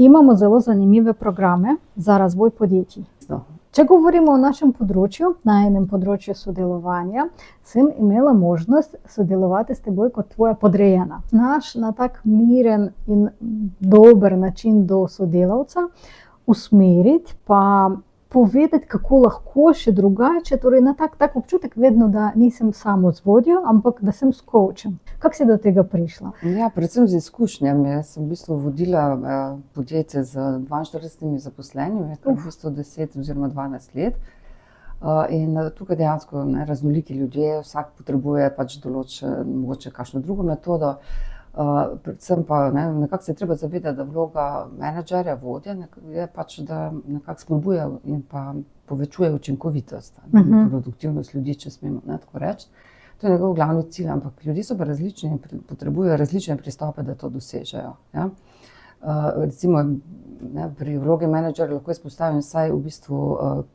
Imamo zelo zanimive programe za razvoj podjetij. Če govorimo o našem področju, na enem področju sodelovanja, sem imela možnost sodelovati s teboj kot tvoja podrejena. Znaš na tak miren in dober način do sodelavca usmeriti, pa povedati, kako lahko še drugače, torej na tak občutek vedno, da nisem samo z vodjo, ampak da sem s coachem. Kako si do tega prišla? Ja, predvsem z izkušnjami. Jaz sem v bistvu vodila podjetje z 42 zaposlenimi, v bistvu 10 oziroma 12 let. In tukaj dejansko raznoliki ljudje, vsak potrebuje pač mogoče kakšno drugo metodo. Predvsem pa nekako se je treba zavedati, da vloga menedžerja, vodja je pač, da nekako spodbuja in pa povečuje učinkovitost, produktivnost ljudi, če smemo tako reči. To je njegov glavni cilj, ampak ljudje so pa različni in potrebujejo različne pristope, da to dosežejo. Ja? Recimo pri vlogi menedžerja lahko izpostavim vsaj v bistvu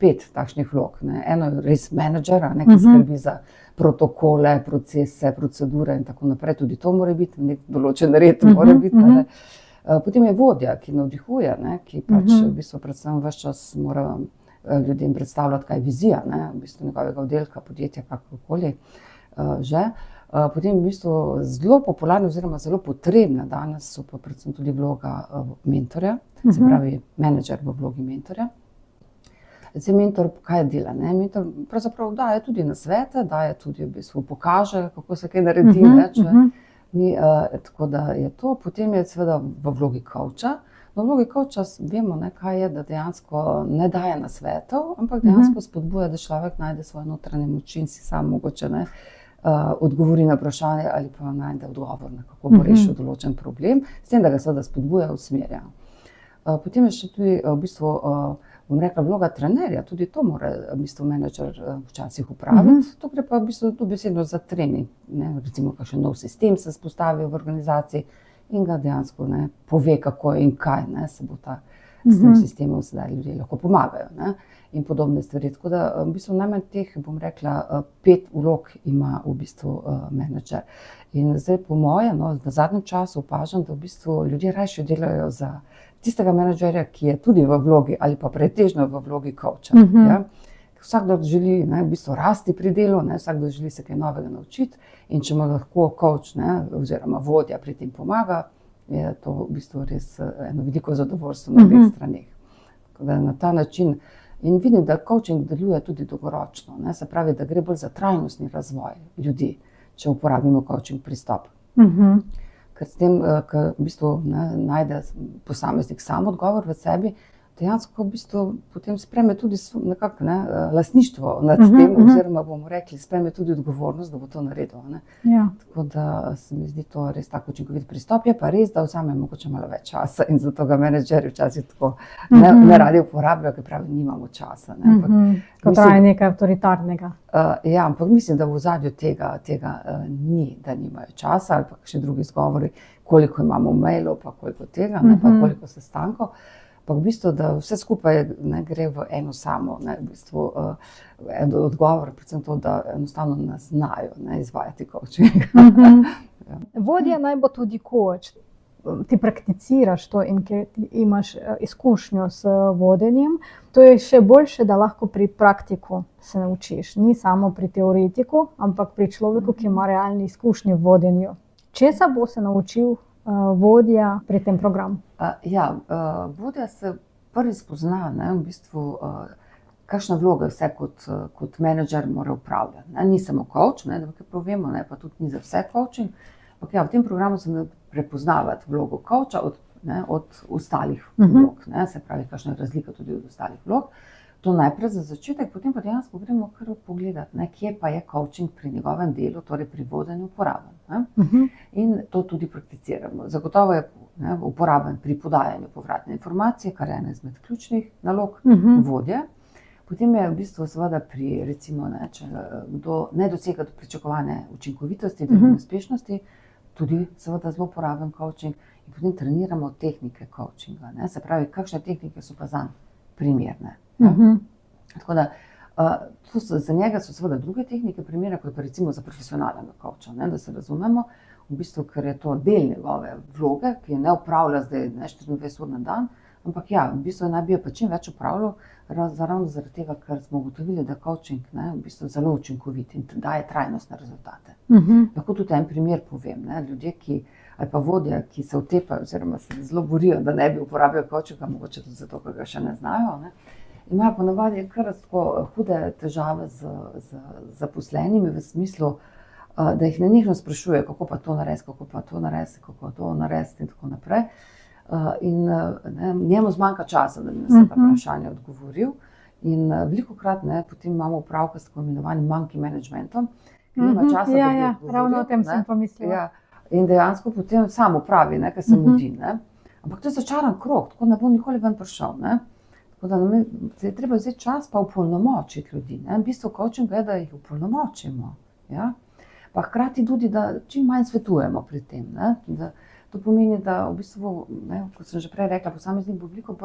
5 takšnih vlog. Eno je res menedžer, ki skrbi za protokole, procese, procedure in tako naprej. Tudi to mora biti, nek določen red mora biti. Potem je vodja, ki navdihuje, ki pač v bistvu predvsem ves čas mora ljudem predstavljati, kaj je vizija, v bistvu njegovega oddelka, podjetja, kakorkoli že. Potem v bistvu zelo popularna oziroma zelo potrebna danes so pa predvsem tudi vloga mentorja, se pravi menedžer v vlogi mentorja. Zdaj mentor kaj dela? Mentor pravzaprav daje tudi nasvete, daje tudi v bistvu pokaže, kako se kaj naredi. Tako da je to. Potem je seveda v vlogi coacha. V vlogi coacha vemo, kaj je, da dejansko ne daje nasvetov, ampak dejansko spodbuja, da človek najde svoje notranje moči in si sam mogoče odgovori na vprašanje ali pa najde odgovor, kako bo rešil določen problem, s tem, da ga seveda spodbuja, usmerja. Potem je še tudi v bistvu, bom rekla, vloga trenerja, tudi to mora v bistvu menedžer včasih upraviti. To gre pa v bistvu dobesedno za trening. Recimo, kakšen nov sistem se vzpostavi v organizaciji in ga dejansko pove, kako in kaj se bo s tem sistemom sedaj ljudje lahko pomagajo. In podobne stvari. Tako da v bistvu najmanj teh, bom rekla, 5 vlog ima v bistvu menedžer. In zdaj po moje, v zadnjem času opažam, da v bistvu ljudje rajši delajo za tistega menedžerja, ki je tudi v vlogi ali pa pretežno v vlogi coacha. Vsakdo želi v bistvu rasti pri delu, vsakdo želi se kaj novega naučiti in če mu lahko coach oziroma vodja pri tem pomaga, je to v bistvu res eno veliko zadovoljstvo na obeh straneh. Tako da na ta način in vidim, da coaching deluje tudi dolgoročno, se pravi, da gre bolj za trajnostni razvoj ljudi, če uporabimo coaching pristop. Ker s tem, ko v bistvu najde posameznik sam odgovor v sebi, dejansko v bistvu potem sprejme tudi nekako lastništvo nad tem, oziroma bomo rekli, sprejme tudi odgovornost, da bo to naredil. Tako da se mi zdi to res tako učinkovit pristop. Je pa res, da vzame mogoče malo več časa in zato ga menedžerji včasih tako ne radi uporabljajo, ker pravi, nimamo časa. Kot traje nekaj avtoritarnega. Ja, ampak mislim, da v ozadju tega ni, da nimajo časa ali pa še drugi izgovori, koliko imamo mailov, pa koliko tega, pa koliko sestankov. Pa v bistvu, da vse skupaj gre v eno samo, v bistvu odgovor, predvsem to, da enostavno ne znajo izvajati coaching. Vodja naj bo tudi coach. Ti prakticiraš to in imaš izkušnjo s vodenjem. To je še boljše, da lahko pri praktiku se naučiš. Ni samo pri teoretiku, ampak pri človeku, ki ima realne izkušnje v vodenju. Česa bo se naučil vodja pri tem programu? Ja, vodja se prvi spozna, v bistvu, kakšna vloga vse kot menedžer mora upravljati. Ni samo coach, da kaj povemo, pa tudi ni za vse coaching. Ampak ja, v tem programu se prepoznavati vlogo coacha od ostalih vlog. Se pravi, kakšna je razlika tudi od ostalih vlog. To najprej za začetek, potem pa dejansko gremo kar pogledati, kje pa je coaching pri njegovem delu, torej pri vodenju uporaben. In to tudi prakticiramo. Zagotovo je uporaben pri podajanju povratne informacije, kar je ena izmed ključnih nalog vodje. Potem je v bistvu seveda pri, recimo, če kdo ne dosega do pričakovane učinkovitosti, delovne uspešnosti, tudi seveda zelo uporaben coaching. In potem treniramo tehnike coachinga. Se pravi, kakšne tehnike so pa zanj primerne. Tako da za njega so seveda druge tehnike primerne, kot pa recimo za profesionalnega coacha, da se razumemo. v bistvu, ker je to del njegove vloge, ki je ne opravlja zdaj 24 ur na dan, ampak ja, v bistvu naj bi jo pa čim več opravljal, ravno zaradi tega, ker smo ugotovili, da coaching v bistvu zelo učinkovit in daje trajnostne rezultate. Lahko tudi en primer povem, ljudje, ali pa vodje, ki se utepajo oziroma se zelo borijo, da ne bi uporabljali coachinga, mogoče tudi zato, ker ga še ne znajo, imajo ponavadi kar tako hude težave z zaposlenimi v smislu, da jih nenehno sprašuje, kako pa to narediti, kako pa to narediti, kako to narediti in tako naprej. In njemu zmanjka časa, da bi na vse ta vprašanja odgovoril. In velikokrat potem imamo opravka s tako imenovanim monkey managementom, ki nima časa, da bi odgovoril. Ravno o tem sem pomislila. Ja, in dejansko potem sam opravi, ker se mudi. Ampak to je začaran krog, tako ne bo nikoli ven prišel. Tako da se je treba vzeti čas pa opolnomočiti ljudi. V bistvu coachinga je, da jih opolnomočimo. Ja? Pa hkrati tudi, da čim manj svetujemo pri tem. To pomeni, da v bistvu, kot sem že prej rekla, posameznik bo veliko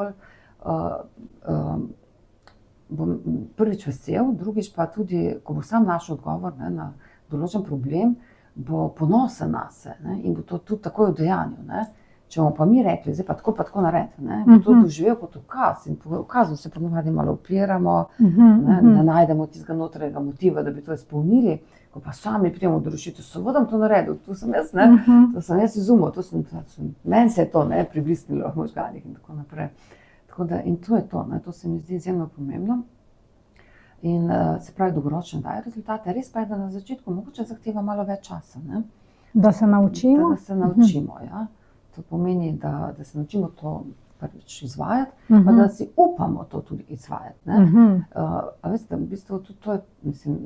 bolj prvič vesel, drugič pa tudi, ko bo sam našel odgovor na določen problem, bo ponosen nase in bo to tudi takoj udejanil. Če bomo pa mi rekli, zdaj pa tako naredi, bo to doživel kot ukaz in po ukazu se ponavadi malo upiramo, ne najdemo tistega notranjega motiva, da bi to izpolnili, ko pa sami pridemo do rešitve, seveda to naredil, to sem jaz izumil, meni se je to priblisnilo v možganih in tako naprej. Tako da, in to je to se mi zdi izjemno pomembno. In se pravi, dolgoročno daje rezultate, res pa je, da na začetku mogoče zahteva malo več časa. Da se naučimo? Da se naučimo, ja. To pomeni, da se naučimo to prvič izvajati, pa da si upamo to tudi izvajati. A veste, v bistvu tudi to je,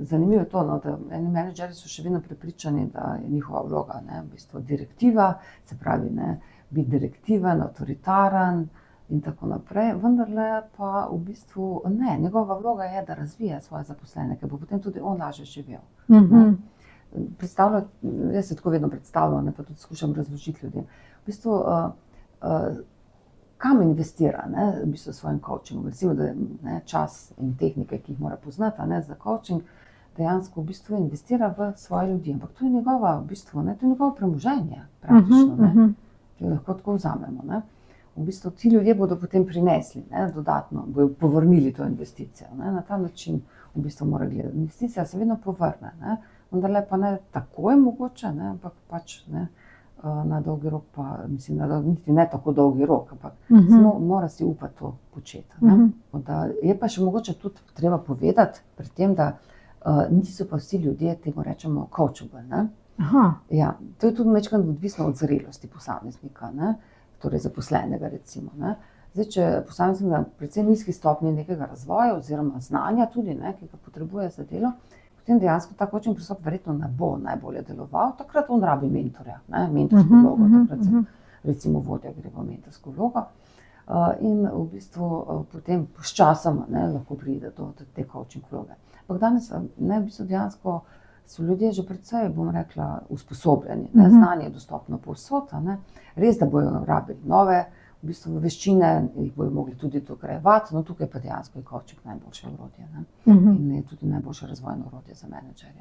zanimivo je to, da eni menedžerji so še vedno prepričani, da je njihova vloga v bistvu direktiva, se pravi, biti direktiven, avtoritaren in tako naprej, vendarle pa v bistvu ne, njegova vloga je, da razvija svoje zaposlene, ker bo potem tudi on lažje živel. Jaz se tako vedno predstavljam, pa tudi skušam razložiti ljudem. V bistvu, kam investira v bistvu svojim coachingom? Recimo, da je čas in tehnike, ki jih mora poznati za coaching, dejansko v bistvu investira v svoje ljudi. Ampak to je njegova, v bistvu, to je njegovo premoženje, praktično, ki lahko tako vzamemo. V bistvu ti ljudje bodo potem prinesli dodatno, bodo povrnili to investicijo. Na ta način v bistvu mora gledati. Investicija se vedno povrne, vendarle pa ne takoj mogoče, ampak pač na dolgi rok pa, mislim, niti ne tako dolgi rok, ampak mora si upati to početi. Je pa še mogoče tudi treba povedati pri tem, da niso pa vsi ljudje, temu rečemo, coachable. Ja, to je tudi majčkeno odvisno od zrelosti posameznika, torej zaposlenega recimo. Zdaj, če posameznik na predvsem nizki stopnji nekega razvoja oziroma znanja tudi, ki ga potrebuje za delo, potem dejansko ta coaching pristop verjetno ne bo najbolje deloval, takrat on rabi mentorja, mentorsko vlogo, takrat se recimo vodja gre v mentorsko vlogo in v bistvu potem s časom lahko pride do te coaching vloge. Ampak danes v bistvu dejansko so ljudje že precej, bom rekla, usposobljeni, znanje je dostopno povsod, res, da bojo rabili nove v bistvu veščine, jih bojo mogli tudi dograjevati, no tukaj pa dejansko je coaching najboljše orodje in je tudi najboljše razvojno orodje za menedžerje.